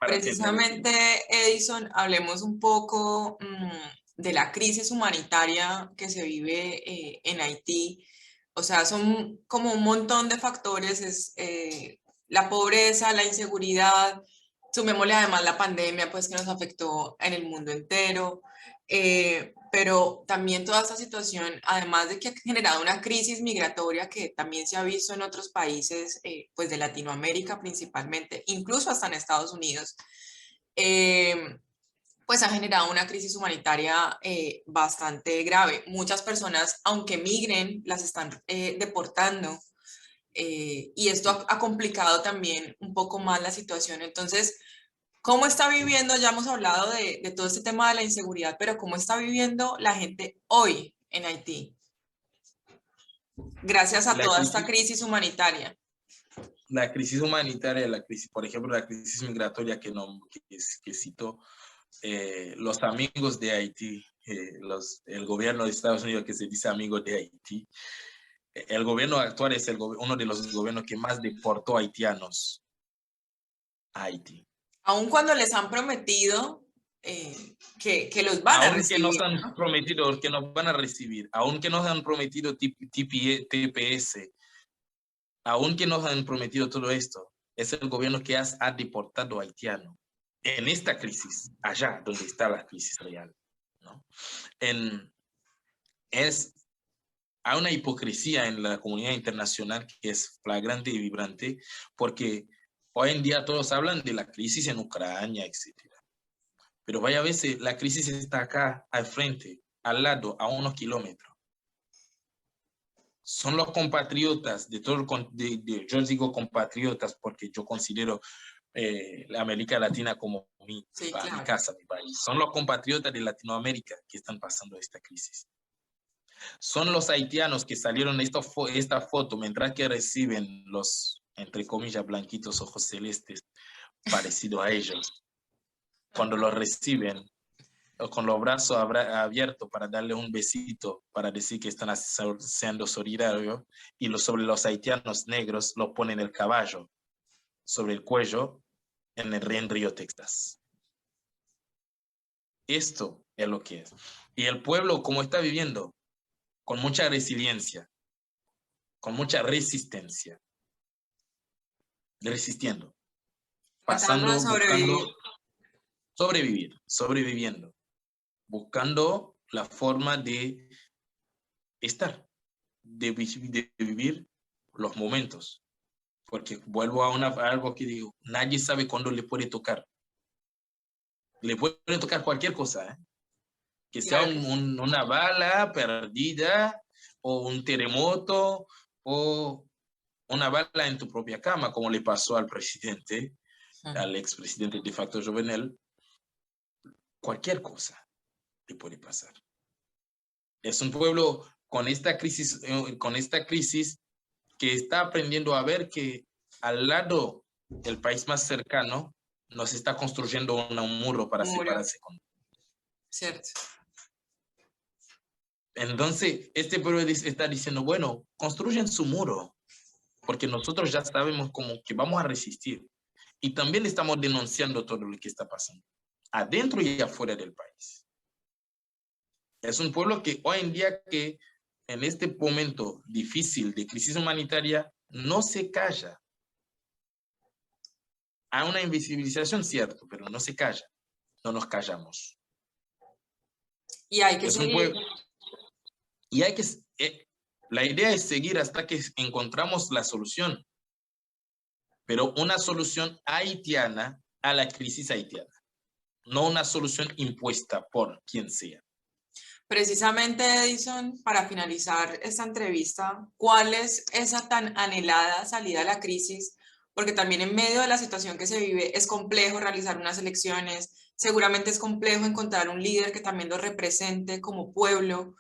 para atender el tema. Precisamente, Edison, hablemos un poco de la crisis humanitaria que se vive en Haití. O sea, son como un montón de factores, la pobreza, la inseguridad, sumémosle además la pandemia, pues que nos afectó en el mundo entero. Pero también toda esta situación, además de que ha generado una crisis migratoria que también se ha visto en otros países, pues de Latinoamérica principalmente, incluso hasta en Estados Unidos, eh, pues ha generado una crisis humanitaria bastante grave. Muchas personas, aunque migren, las están deportando. Y esto ha complicado también un poco más la situación. Entonces, ¿cómo está viviendo? Ya hemos hablado de todo este tema de la inseguridad, pero ¿cómo está viviendo la gente hoy en Haití? Gracias a La toda esta crisis, crisis humanitaria. la crisis humanitaria, la crisis, por ejemplo, la crisis migratoria que citó, los amigos de Haití, el gobierno de Estados Unidos que se dice amigo de Haití, el gobierno actual es uno de los gobiernos que más deportó haitianos a Haití. Aun cuando les han prometido que los van a Aunque nos recibir, han ¿no? prometido que nos van a recibir, aunque nos han prometido TPS, aunque nos han prometido todo esto, es el gobierno que ha deportado a haitianos en esta crisis, allá donde está la crisis real, ¿no? En, es, hay una hipocresía en la comunidad internacional que es flagrante y vibrante, porque hoy en día todos hablan de la crisis en Ucrania, etcétera. Pero vaya a veces la crisis está acá, al frente, al lado, a unos kilómetros. Son los compatriotas de todo, yo digo compatriotas porque yo considero la América Latina como Sí, mi claro. casa, mi país. Son los compatriotas de Latinoamérica que están pasando esta crisis. Son los haitianos que salieron esta foto mientras que reciben los, entre comillas, blanquitos ojos celestes parecidos a ellos. Cuando los reciben, con los brazos abiertos para darle un besito, para decir que están siendo solidarios, y sobre los haitianos negros lo ponen el caballo sobre el cuello en el Río Texas. Esto es lo que es. Y el pueblo, como está viviendo, con mucha resiliencia, con mucha resistencia, resistiendo, Tratando de pasando, buscando sobrevivir. sobreviviendo, buscando la forma de estar, de vivir los momentos. Porque vuelvo a algo que digo, nadie sabe cuándo le puede tocar. Le puede tocar cualquier cosa, ¿eh? Que sea Claro que sí. una bala perdida, o un terremoto, o una bala en tu propia cama, como le pasó al presidente, al expresidente de facto Jovenel. Cualquier cosa le puede pasar. Es un pueblo con esta crisis que está aprendiendo a ver que al lado del país más cercano nos está construyendo un muro para Muro, separarse con. ¿cierto? Entonces, este pueblo está diciendo, bueno, construyen su muro, porque nosotros ya sabemos como que vamos a resistir. Y también estamos denunciando todo lo que está pasando, adentro y afuera del país. Es un pueblo que hoy en día, que en este momento difícil de crisis humanitaria, no se calla. Hay una invisibilización, cierto, pero no se calla. No nos callamos. Y hay que Es un seguir. pueblo, y hay que, la idea es seguir hasta que encontramos la solución, pero una solución haitiana a la crisis haitiana, no una solución impuesta por quien sea. Precisamente, Edison, para finalizar esta entrevista, ¿cuál es esa tan anhelada salida a la crisis? Porque también en medio de la situación que se vive es complejo realizar unas elecciones, seguramente es complejo encontrar un líder que también lo represente como pueblo.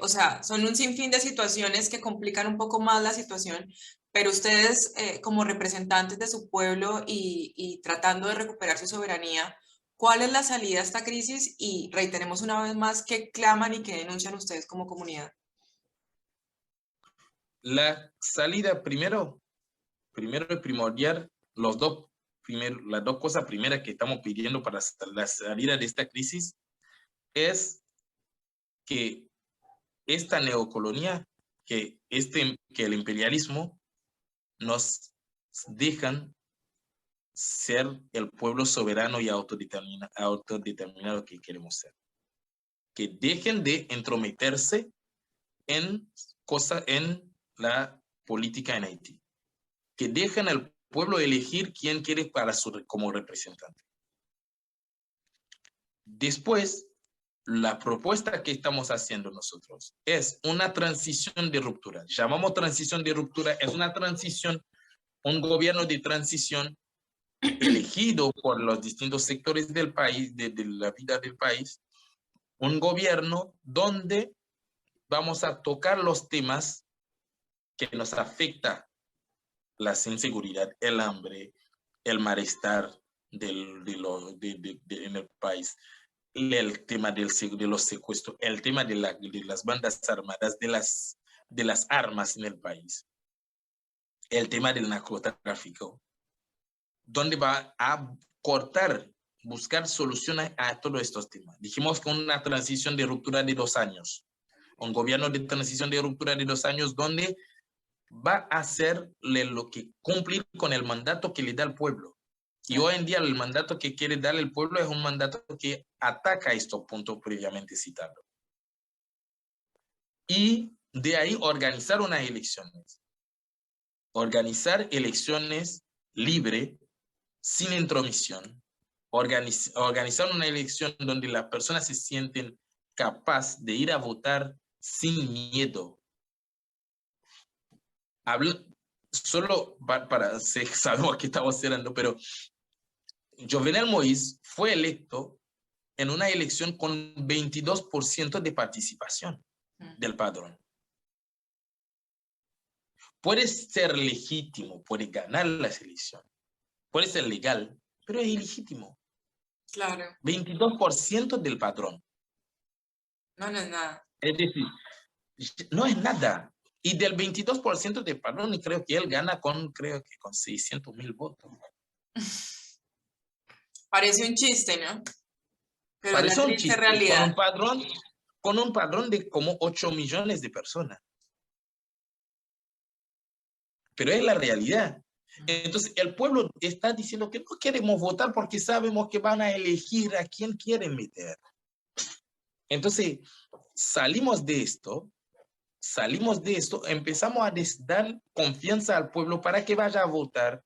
O sea, son un sinfín de situaciones que complican un poco más la situación, pero ustedes como representantes de su pueblo y tratando de recuperar su soberanía, ¿cuál es la salida a esta crisis? Y reiteremos una vez más qué claman y qué denuncian ustedes como comunidad. La salida primero y primordial, los dos las dos cosas primeras que estamos pidiendo para la salida de esta crisis es que esta neocolonia, que el imperialismo nos dejan ser el pueblo soberano y autodeterminado que queremos ser. Que dejen de entrometerse en la política en Haití. Que dejen al pueblo elegir quién quiere como representante. Después, la propuesta que estamos haciendo nosotros es una transición de ruptura. Llamamos transición de ruptura, es una transición, un gobierno de transición elegido por los distintos sectores del país, de la vida del país, un gobierno donde vamos a tocar los temas que nos afectan: la inseguridad, el hambre, el malestar en el país, el tema de los secuestros, el tema de las bandas armadas, de las armas en el país, el tema del narcotráfico, donde va a buscar soluciones a todos estos temas. Dijimos que una transición de ruptura de 2 años, un gobierno de transición de ruptura de 2 años donde va a hacerle cumplir con el mandato que le da el pueblo. Y hoy en día el mandato que quiere darle el pueblo es un mandato que ataca estos puntos previamente citados. Y de ahí organizar unas elecciones. Organizar elecciones libres, sin intromisión. Organizar una elección donde las personas se sienten capaces de ir a votar sin miedo. Solo para sabemos que estamos cerrando, pero Jovenel Moïse fue electo en una elección con 22% de participación del padrón. Puede ser legítimo, puede ganar las elecciones, puede ser legal, pero es ilegítimo. Claro. 22% del padrón. No, no es nada. Es decir, no es nada. Y del 22% del padrón, y creo que él gana con 600,000 votos. Parece un chiste, ¿no? Pero Parece es la un triste chiste, realidad. con un padrón de como 8 millones de personas. Pero es la realidad. Entonces, el pueblo está diciendo que no queremos votar porque sabemos que van a elegir a quién quieren meter. Entonces, salimos de esto, empezamos a dar confianza al pueblo para que vaya a votar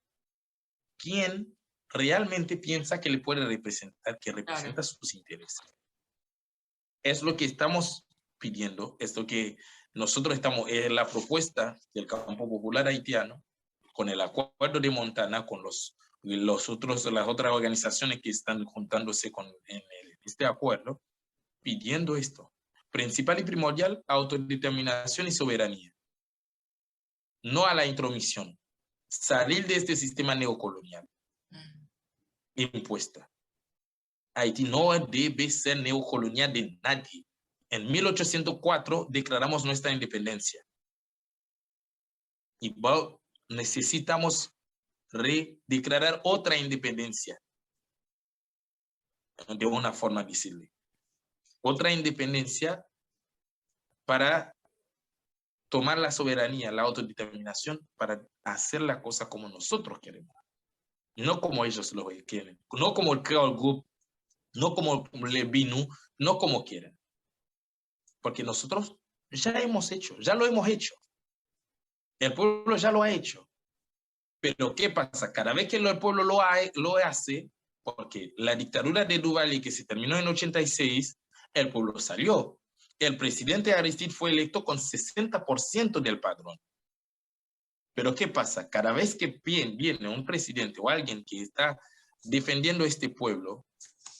quien realmente piensa que le puede representar, que representa sus intereses. Es lo que estamos pidiendo, es lo que nosotros estamos, es la propuesta del Campo Popular Haitiano, con el Acuerdo de Montana, con las otras organizaciones que están juntándose en este acuerdo, pidiendo esto. Principal y primordial, autodeterminación y soberanía. No a la intromisión. Salir de este sistema neocolonial impuesta. Haití no debe ser neocolonial de nadie. En 1804 declaramos nuestra independencia. Y necesitamos redeclarar otra independencia. De una forma visible. Otra independencia para tomar la soberanía, la autodeterminación, para hacer la cosa como nosotros queremos. No como ellos lo quieren. No como el Creole Group, no como el BINU, no como quieren. Porque nosotros ya lo hemos hecho. El pueblo ya lo ha hecho. Pero ¿qué pasa? Cada vez que el pueblo lo hace, porque la dictadura de Duvalier que se terminó en 86, el pueblo salió. El presidente Aristide fue electo con 60% del padrón. Pero ¿qué pasa? Cada vez que viene un presidente o alguien que está defendiendo a este pueblo,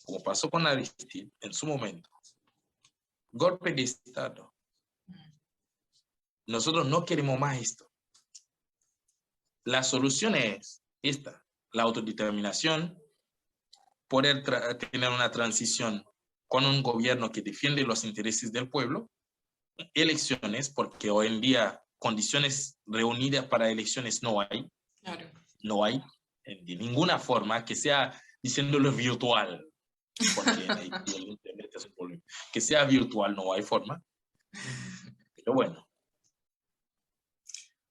como pasó con Aristide en su momento, golpe de Estado. Nosotros no queremos más esto. La solución es esta, la autodeterminación, poder tener una transición con un gobierno que defiende los intereses del pueblo, elecciones, porque hoy en día condiciones reunidas para elecciones no hay. Claro. No hay. de ninguna forma, que sea diciéndolo virtual, porque en Haití el internet es un problema. Que sea virtual, no hay forma. Pero bueno,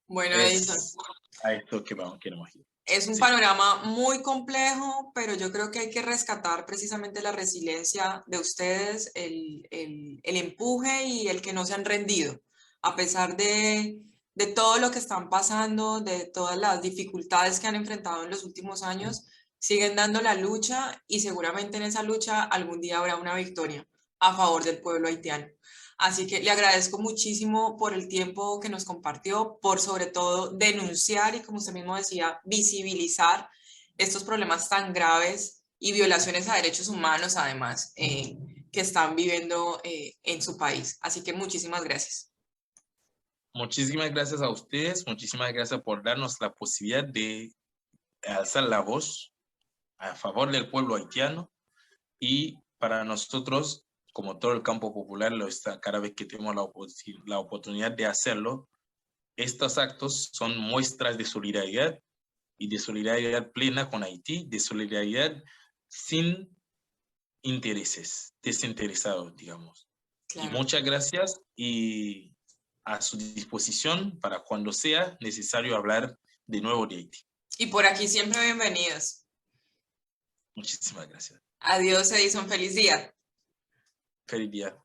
Bueno, Edison, es a esto que queremos ir. es un Sí. panorama muy complejo, pero yo creo que hay que rescatar precisamente la resiliencia de ustedes, el empuje y el que no se han rendido, a pesar de todo lo que están pasando, de todas las dificultades que han enfrentado en los últimos años, siguen dando la lucha y seguramente en esa lucha algún día habrá una victoria a favor del pueblo haitiano. Así que le agradezco muchísimo por el tiempo que nos compartió, por sobre todo denunciar y, como usted mismo decía, visibilizar estos problemas tan graves y violaciones a derechos humanos, además, que están viviendo en su país. Así que muchísimas gracias. Muchísimas gracias a ustedes, muchísimas gracias por darnos la posibilidad de alzar la voz a favor del pueblo haitiano, y para nosotros, como todo el campo popular lo está, cada vez que tenemos la oportunidad de hacerlo, estos actos son muestras de solidaridad, y de solidaridad plena con Haití, de solidaridad sin intereses, desinteresados, digamos. Claro. Y muchas gracias, y a su disposición para cuando sea necesario hablar de nuevo de Haití. Y por aquí siempre bienvenidos. Muchísimas gracias. Adiós, Edison. Feliz día. Feliz día.